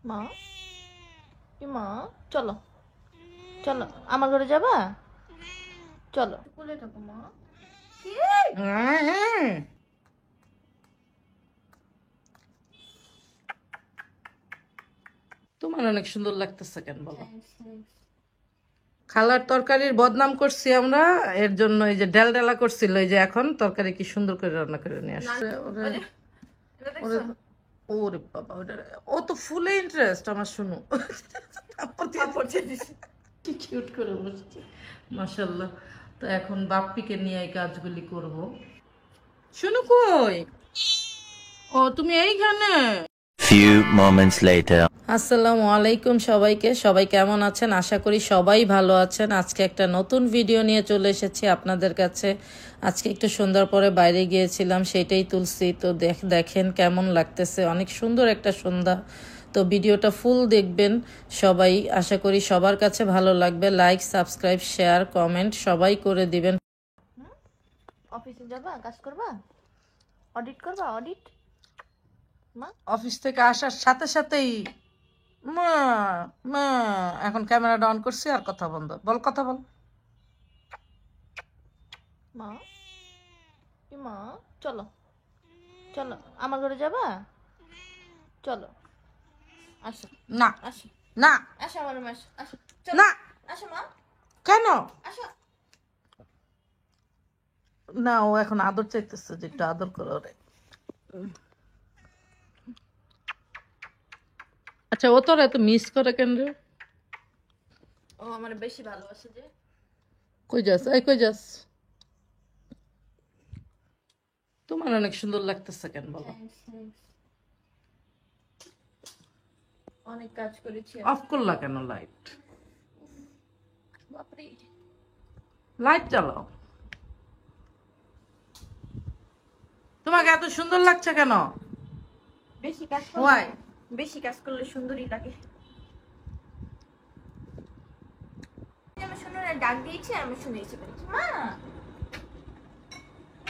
মা, মা, চলো চলো আমার ঘরে যাবা? চলো কোলে থাকো মা। তোমার অনেক সুন্দর লাগতেছে কেন বলো? খালার তরকারির বদনাম করছি আমরা, এর জন্য এই যে ডাল ডালা করছিল, এই যে এখন তরকারি কি সুন্দর করে রান্না করে নিয়ে আসছে। ওরে বাবা, ও তো ফুলে ইন্টারেস্ট আমার, শুনো কি কিউট করে বসছে, মাশাআল্লাহ। তো এখন বাপ্পিকে নিয়ে এই কাজগুলি করব। শুনো কই, ও তুমি এইখানে। Few moments later. আসসালামু আলাইকুম সবাইকে। সবাই কেমন আছেন? আশা করি সবাই ভালো আছেন। আজকে একটা নতুন ভিডিও নিয়ে চলে এসেছি আপনাদের কাছে। আজকে একটু সন্ধ্যার পরে বাইরে গিয়েছিলাম, সেটাই তুলছি। তো দেখেন কেমন লাগতেছে, অনেক সুন্দর একটা সন্ধ্যা। তো ভিডিওটা ফুল দেখবেন সবাই, আশা করি সবার কাছে ভালো লাগবে। লাইক, সাবস্ক্রাইব, শেয়ার, কমেন্ট সবাই করে দিবেন। অফিসে যাবা, কাজ করবা, অডিট করবা? অডিট মা, অফিস থেকে আসার সাথে সাথেই মা মা, এখন ক্যামেরাটা অন করছি আর কথা বন্ধ। বল, কথা বল। মা, মা, চলো চলো আমার ঘরে যাবা? চলো আসো না আসো না আসো আমার রুমে আসো, আসো চলো না, আসো মা, কেন আসো। না? ও এখন আদর চাইতেছে, যে একটু আদর করে ওরে। আচ্ছা, ও তোর এত মিস করে কেন রে? ও আমার বেশি ভালোবাসে যে। কই যাস, এই কই যাস? তোমার অনেক সুন্দর লাগতেছে কেন বলো? অনেক কাজ করেছি। অফ করলা কেন লাইট? বাপরে, লাইট চালাও। তোমাকে এত সুন্দর লাগছে কেন? বেশি কাজ করলে, Why? বেশি কাজ করলে সুন্দরী লাগে। আমি শুনে ডাক দিয়েছি, আমি শুনেছি বলেছি মা,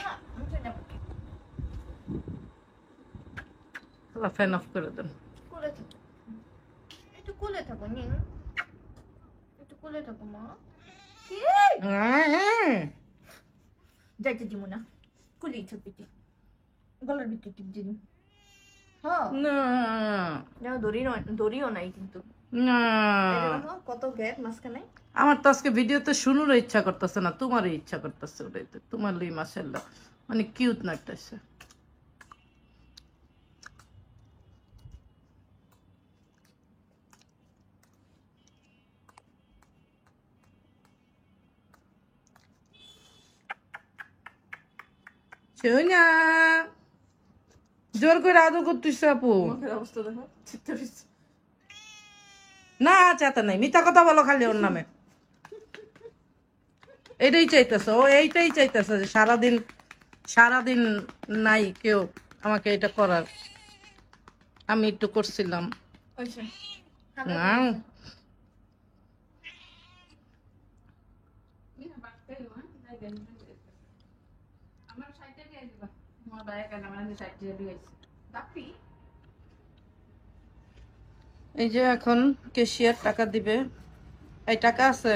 মা, আমি শুনে যাবো। ফ্যান অফ করে দেন। কোলে থাকো, একটু কোলে থাকো নিন, একটু কোলে থাকো মা। কি যাইতে দিব না, কুলি ছপিটি গলার ভিতরে টিপ দিন। হ্যাঁ না দড়িও নাই কিন্তু। না, কত গ্যাপ মাঝখানে। আমার তো আজকে ভিডিওতে শুনুর ইচ্ছা করতেছে না, তোমারই ইচ্ছা করতেছে ওটাইতে। তোমার লই মাশাআল্লাহ মানে কিউট লাগতেছে। সোনা, জোর করে আদর করতেছে আপু। অবস্থা দেখো, না চাতা নাই, মিথ্যা কথা বলো খালি ওর নামে। এটাই চাইতেছে ও, এইটাই চাইতেছে যে সারাদিন সারাদিন নাই কেউ আমাকে এটা করার। আমি একটু করছিলাম। এই যে এখন ক্যাশিয়ার টাকা দিবে। এই টাকা আছে?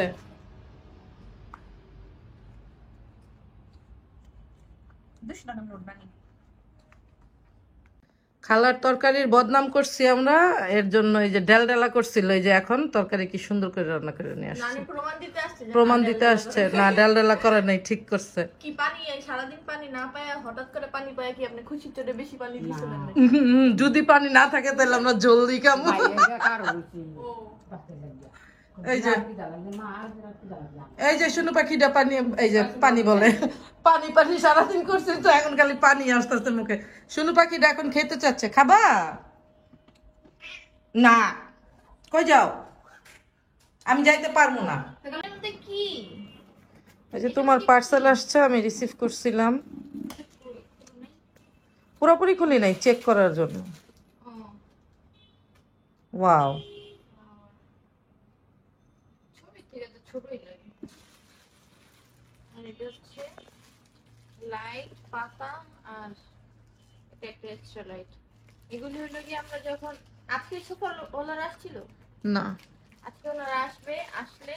খালার তরকারির বদনাম করছি আমরা, এর জন্য এই যে ডাল ডালা করছিল, এই যে এখন তরকারি কি সুন্দর করে রান্না করে নিয়ে আসছে। প্রমাণ দিতে আসছে না, ডাল ডালা করে নাই, ঠিক করছে। কি পানি, সারাদিন পানি না পায় হঠাৎ করে পানি পায় কি আপনি খুশি চোটে বেশি পানি দিয়েছিলেন? যদি পানি না থাকে তাহলে আমরা জলদি কাম। এই যে এই যে শুনু পাখিটা পানি, এই যে পানি বলে, পানি পানি সারাদিন করছে তো এখন খালি পানি আসতেছে মুখে। শুনু পাখিটা এখন খেতে চাচ্ছে, খাবা? না, কই যাও? আমি যাইতে পারবো না। কি এই যে তোমার পার্সেল আসছে, আমি রিসিভ করছিলাম। পুরোপুরি খুলি নাই, চেক করার জন্য। ওয়াও, ছোটই লাগে। আর এটা হচ্ছে লাইট পাতা, আর এটা একটা এক্সট্রা লাইট। এগুলি হলো কি আমরা যখন আজকে সোফা ওনারা আসছিল না আজকে ওনারা আসবে আসলে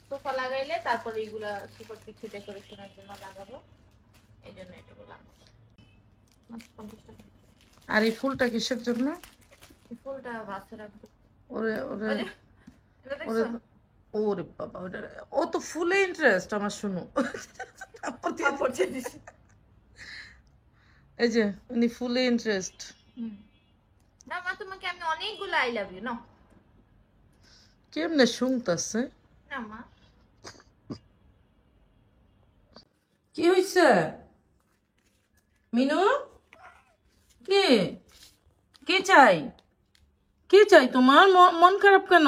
সোফা লাগাইলে তারপরে এইগুলা সুপার কিছু ডেকোরেশনের জন্য লাগাবো এই জন্য এটা বললাম মাত্র 50 টাকা আর এই ফুলটা কিসের জন্য এই ফুলটা বাসে রাখবো ওরে ওরে এটা ওরে দেখছো ওরে বাবা ওটা ও তো ফুলে ইন্টারেস্ট আমার শুনো কাপড় ছেড়ে দিছি এই যে উনি ফুলে ইন্টারেস্ট না মা তোমাকে আমি অনেকগুলো আই লাভ ইউ না কেমনে শুনতেছে না মা কি হইছে মিনু কি কি চাই কি চাই তোমার মন খারাপ কেন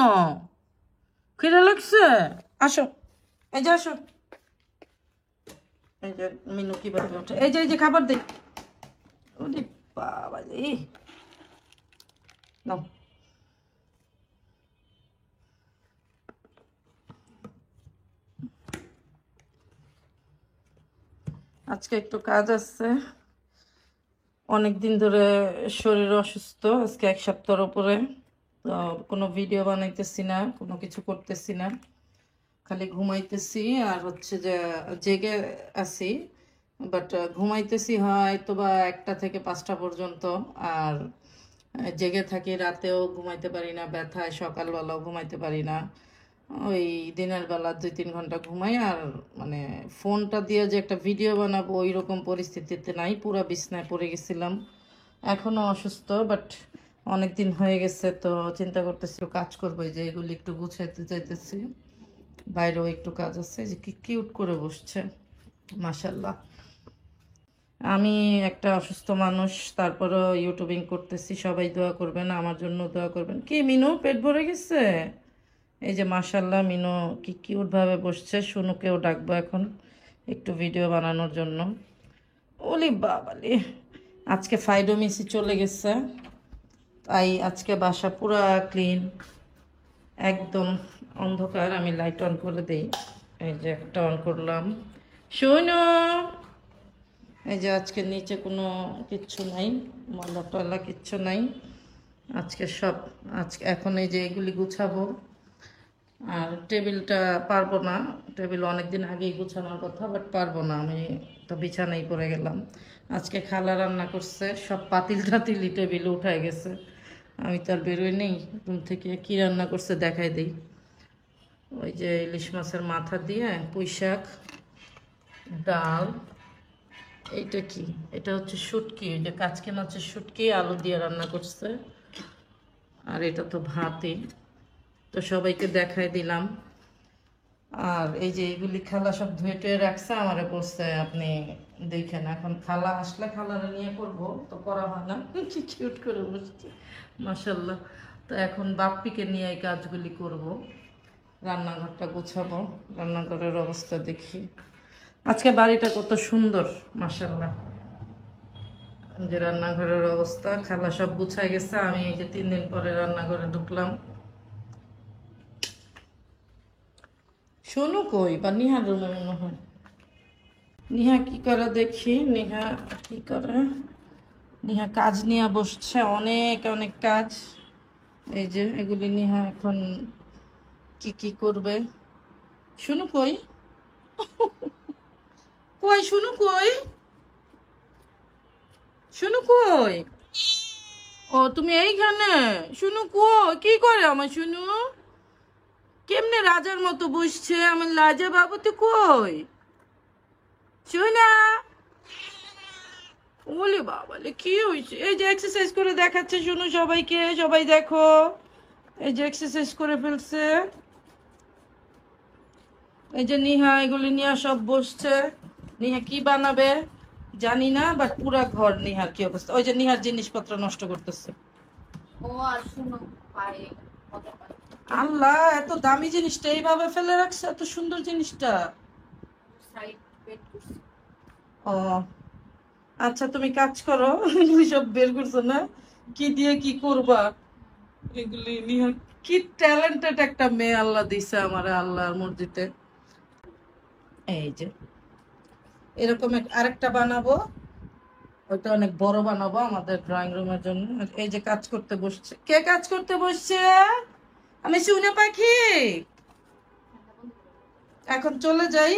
খিদে লাগছে আসো এই যে আসো এই যে মিনু কিভাবে ওঠে এই যে খাবার দে ওরে বাবা রে নাও আজকে একটু কাজ আছে অনেকদিন ধরে শরীর অসুস্থ আজকে 1 সপ্তাহের উপরে তো কোনো ভিডিও বানাইতেছি না কোনো কিছু করতেছি না খালি ঘুমাইতেছি আর হচ্ছে যে জেগে আছি বাট ঘুমাইতেছি হয়তো বা 1টা থেকে 5টা পর্যন্ত আর জেগে থাকি রাতেও ঘুমাইতে পারি না ব্যথায় সকালবেলাও ঘুমাইতে পারি না ওই দিনের বেলা 2-3 ঘন্টা ঘুমাই আর মানে ফোনটা দিয়ে যে একটা ভিডিও বানাবো ওই রকম পরিস্থিতিতে নাই পুরা বিছনায় পড়ে গেছিলাম এখনো অসুস্থ বাট অনেক দিন হয়ে গেছে তো চিন্তা করতেছি কাজ করবো যে এগুলি একটু গুছাইতে চাইতেছি বাইরেও একটু কাজ আছে যে কি কিউট করে বসছে মাশাল্লাহ আমি একটা অসুস্থ মানুষ তারপরও ইউটিউবিং করতেছি সবাই দোয়া করবেন আমার জন্য দোয়া করবেন কি মিনু পেট ভরে গেছে এই যে মাশাল্লাহ মিনু কি কিউট ভাবে বসছে শুনুকেও ডাকবো এখন একটু ভিডিও বানানোর জন্য ওলি বাবালি আজকে ফাইডো মিসি চলে গেছে তাই আজকে বাসা পুরা ক্লিন একদম অন্ধকার আমি লাইট অন করে দেই এই যে একটা অন করলাম শোনো এই যে আজকে নিচে কোনো কিচ্ছু নাই ময়লা টয়লা কিচ্ছু নাই আজকে সব আজকে এখন এই যে এগুলি গুছাবো আর টেবিলটা পারবো না টেবিল অনেকদিন আগেই গুছানোর কথা বাট পারবো না আমি তো বিছানায় পড়ে গেলাম আজকে খালা রান্না করছে সব পাতিল টাতিলি টেবিলে উঠায় গেছে আমি তো আর বেরোই নেই রুম থেকে কি রান্না করছে দেখাই দিই ওই যে ইলিশ মাছের মাথা দিয়ে পুঁই শাক ডাল এইটা কি এটা হচ্ছে শুটকি ওই যে কাচকি মাছের শুটকি আলু দিয়ে রান্না করছে আর এটা তো ভাতই তো সবাইকে দেখাই দিলাম আর এই যে এগুলি খালা সব ধুয়ে টুয়ে রাখছে আমারে বলছে আপনি দেখেন এখন খালা আসলে খালারে নিয়ে করবো তো করা হয় না কি কিউট করে বসছে মাশাল্লাহ তো এখন বাপ্পিকে নিয়ে এই কাজগুলি করব রান্নাঘরটা গোছাবো রান্নাঘরের অবস্থা দেখি আজকে বাড়িটা কত সুন্দর মাশাল্লাহ যে রান্নাঘরের অবস্থা খালা সব গুছাই গেছে আমি এই যে 3 দিন পরে রান্নাঘরে ঢুকলাম শোনো কই বা নিহার রুমে মনে হয় নিহা কি করে দেখি নিহা কি করে নিহা কাজ নিয়ে বসছে অনেক অনেক কাজ এই যে এগুলি নিহা এখন কি কি করবে শুনু কই কই শুনু কই শুনু কই ও তুমি এইখানে শুনু কই কি করে আমার শুনু কেমনে রাজার মতো বসছে আমার লাজা বাবু তো কই শুনা ওলে বাবালে কি হয়েছে এই যে এক্সারসাইজ করে দেখাচ্ছে শুনু সবাইকে সবাই দেখো এই যে এক্সারসাইজ করে ফেলছে এই যে নিহা এগুলি নিয়ে সব বসছে নিহা কি বানাবে জানি না বাট পুরা ঘর নিহার কি অবস্থা ওই যে নিহার জিনিসপত্র নষ্ট করতেছে ও আর শুনো পারে আল্লাহ এত দামি জিনিসটা এইভাবে ফেলে রাখছে এত সুন্দর জিনিসটা সাইড বেড করছি ও আচ্ছা তুমি কাজ করো এগুলি সব বের করছো না কি দিয়ে কি করবা এগুলি নিহা কি ট্যালেন্টেড একটা মেয়ে আল্লাহ দিছে আমার আল্লাহর মর্জিতে এই যে এরকম আরেকটা বানাবো ওটা অনেক বড় বানাবো আমাদের ড্রয়িং রুমের জন্য। এই যে কাজ করতে বসছে, কে কাজ করতে বসছে? আমি শুনে পাখি। এখন চলে যাই,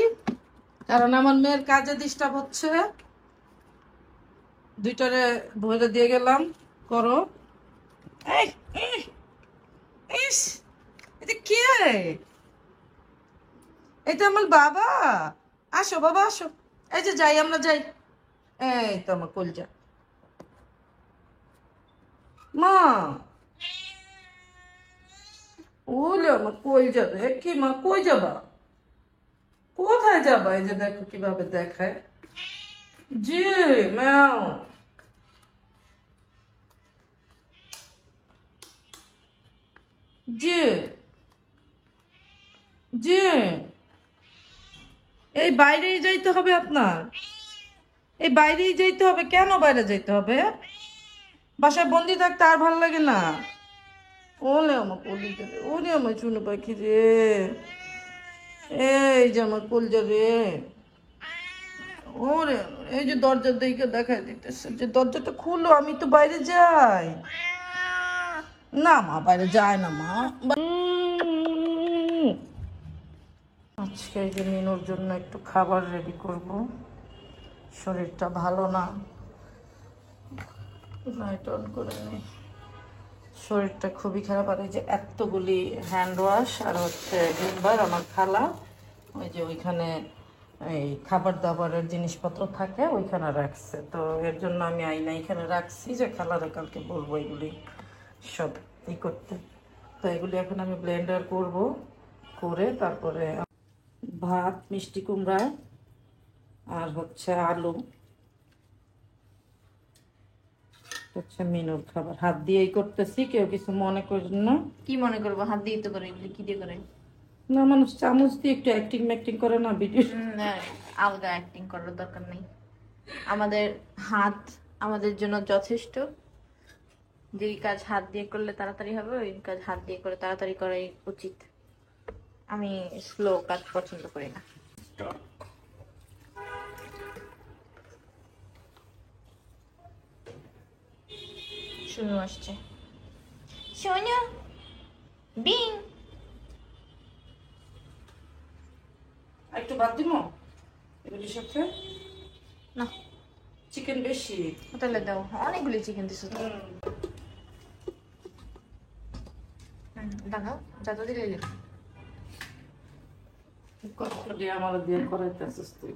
কারণ আমার মেয়ের কাজে ডিস্টার্ব হচ্ছে। দুইটারে ভরে দিয়ে গেলাম, করো। এই, এই, ইস, এটা কে? এটা আমার বাবা। আসো বাবা আসো। এই যে যাই, আমরা যাই। এই তো আমার কলজা মা। ওলে আমার কলজা রে, কি মা কই যাবা? কোথায় যাবা? এই যে দেখো কিভাবে দেখায়। জি ম্যাও। জি জি, এই বাইরেই যাইতে হবে আপনার? এই বাইরেই যাইতে হবে? কেন বাইরে যাইতে হবে? বাসায় বন্দি থাকতে আর ভালো লাগে না? ওলে আমার কলিজা রে, ওরে আমার চুনো পাখি রে, এই যে আমার কলজা রে। ওরে, এই যে দরজার দিকে দেখাই দিতেছে যে দরজাটা খুলো, আমি তো বাইরে যাই। না মা, বাইরে যায় না মা। আজকে এই যে মিনুর জন্য একটু খাবার রেডি করব। শরীরটা ভালো না, লাইট অন করে নি। শরীরটা খুবই খারাপ। আর এই যে এতগুলি হ্যান্ড ওয়াশ আর হচ্ছে ভিমবার আমার খালা ওই যে ওইখানে এই খাবার দাবারের জিনিসপত্র থাকে ওইখানে রাখছে, তো এর জন্য আমি আইনা এখানে রাখছি যে খালারে কালকে বলবো এগুলি সব ই করতে। তো এগুলি এখন আমি ব্লেন্ডার করব, করে তারপরে ভাত, মিষ্টি কুমড়া আর হচ্ছে আলু হচ্ছে মিনুর খাবার। হাত দিয়েই করতেছি, কেউ কিছু মনে করেন না। কি মনে করবো? হাত দিয়ে তো করে, এগুলি কি দিয়ে করে? না, মানুষ চামচ দিয়ে একটু অ্যাক্টিং ম্যাক্টিং করে না ভিডিও। আলগা অ্যাক্টিং করার দরকার নেই। আমাদের হাত আমাদের জন্য যথেষ্ট। যে কাজ হাত দিয়ে করলে তাড়াতাড়ি হবে, ওই কাজ হাত দিয়ে করে তাড়াতাড়ি করাই উচিত। আমি স্লো কাজ পছন্দ করি না। শুনু আসছে, শুনু বিং। একটু ভাত দিব এগুলির সাথে। না, চিকেন বেশি। হোটেলে দাও, অনেকগুলি চিকেন দিছো তো। দেখাও, যত দিলে কষ্ট দিয়ে আমার দিয়ে করাইতেছিস তুই।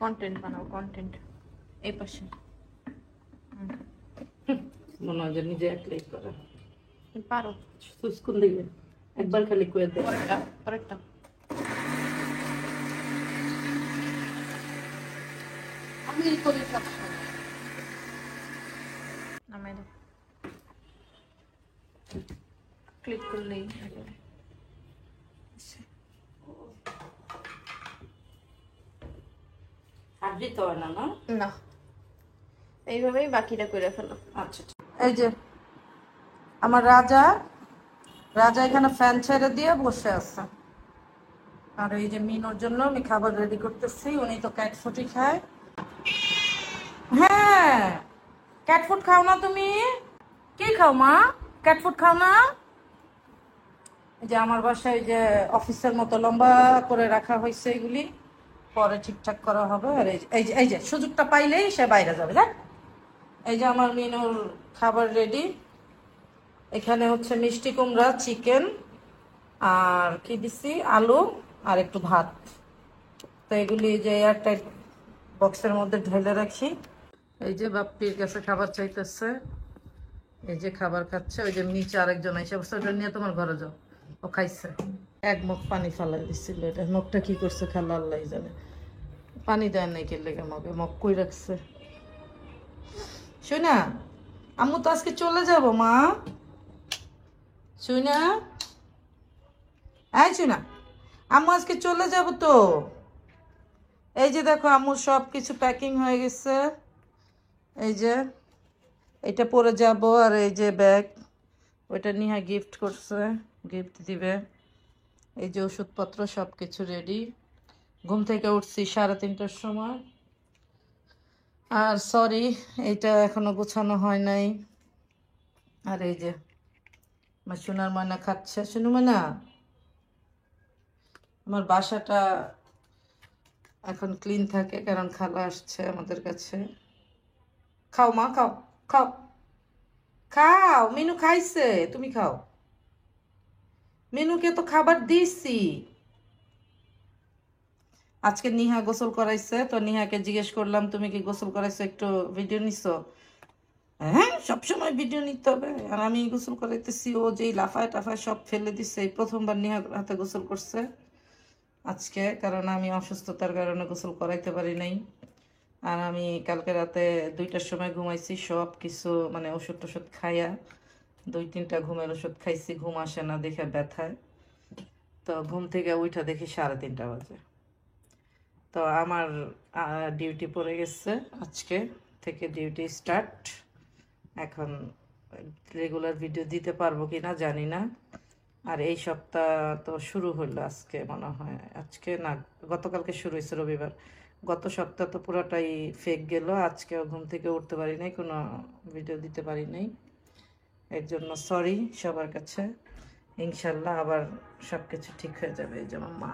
কন্টেন্ট বানাও, কন্টেন্ট। এই পাশে মনে হয় যে নিজে একলাই করে। পারো। সুস্কুন দিবে একবার খালি করে দে। পরেরটা আমি করি সব। নামাই দাও, ক্লিক করলেই হাত দিতে হয় না, না? না, এইভাবেই বাকিটা করে ফেলো। আচ্ছা, এই যে আমার রাজা, রাজা এখানে ফ্যান ছেড়ে দিয়ে বসে আছে। আর এই যে মিনুর জন্য আমি খাবার রেডি করতেছি। উনি তো ক্যাট ফুডই খায়। হ্যাঁ, ক্যাট ফুড খাও না তুমি? কি খাও মা? ক্যাট ফুড খাও না? এই যে আমার বাসায় যে অফিসের মতো লম্বা করে রাখা হয়েছে, এগুলি পরে ঠিকঠাক করা হবে। আর এই যে সুযোগটা পাইলেই সে বাইরে যাবে। দেখ, এই যে আমার মিনুর খাবার রেডি। এখানে হচ্ছে মিষ্টি কুমড়া, চিকেন আর কি দিছি, আলু আর একটু ভাত। তো এগুলি যে এয়ারটাইট বক্সের মধ্যে ঢেলে রাখি। এই যে বাপ্পির কাছে খাবার চাইতেছে, এই যে খাবার খাচ্ছে। ওই যে নিচে আরেকজন এসে বসে, ওটা নিয়ে তোমার ঘরে যাও। ও খাইছে, এক মুখ পানি ফালাই দিচ্ছিল। এটা মুখটা কি করছে খালা আল্লাহ জানে। পানি দেয় নাই কেলে মগে, মগ কই রাখছে। শুই না, আম্মু তো আজকে চলে যাব মা। শুই না, এই শুই না, আম্মু আজকে চলে যাব তো। এই যে দেখো আম্মুর সব কিছু প্যাকিং হয়ে গেছে। এই যে এটা পরে যাব। আর এই যে ব্যাগ, ওইটা নিয়ে গিফট করছে, গিফট দিবে। এই যে ওষুধপত্র সব কিছু রেডি। ঘুম থেকে উঠছি 3:30টার সময়। আর সরি, এইটা এখনো গোছানো হয় নাই। আর এই যে আমার সোনার ময়না খাচ্ছে। সোনু ময়না, আমার বাসাটা এখন ক্লিন থাকে কারণ খালা আসছে আমাদের কাছে। খাও মা, খাও, খাও, খাও। মিনু খাইছে, তুমি খাও। মিনুকে তো খাবার দিছি। আজকে নিহা গোসল করাইছে, তো নিহাকে জিজ্ঞেস করলাম তুমি কি গোসল করাইছো, একটু ভিডিও নিছো? হ্যাঁ, সবসময় ভিডিও নিতে হবে। আর আমি গোসল করাইতেছি, ও যেই লাফায় টাফায় সব ফেলে দিচ্ছে। এই প্রথমবার নিহা হাতে গোসল করছে আজকে, কারণ আমি অসুস্থতার কারণে গোসল করাইতে পারি নাই। আর আমি কালকে রাতে 2টার সময় ঘুমাইছি, সব কিছু মানে ওষুধ টষুধ খাইয়া 2-3টা ঘুমের ওষুধ খাইছি, ঘুম আসে না দেখে ব্যথায়। তো ঘুম থেকে উঠা দেখি 3:30 বাজে। তো আমার ডিউটি পড়ে গেছে, আজকে থেকে ডিউটি স্টার্ট। এখন রেগুলার ভিডিও দিতে পারবো কি না জানি না। আর এই সপ্তাহ তো শুরু হলো আজকে মনে হয়, আজকে না গতকালকে শুরু হয়েছে রবিবার। গত সপ্তাহ তো পুরোটাই ফেক গেল, আজকেও ঘুম থেকে উঠতে পারি নাই, কোনো ভিডিও দিতে পারি নাই। এর জন্য সরি সবার কাছে। ইনশাল্লাহ আবার সব কিছু ঠিক হয়ে যাবে। এই যে আমার মা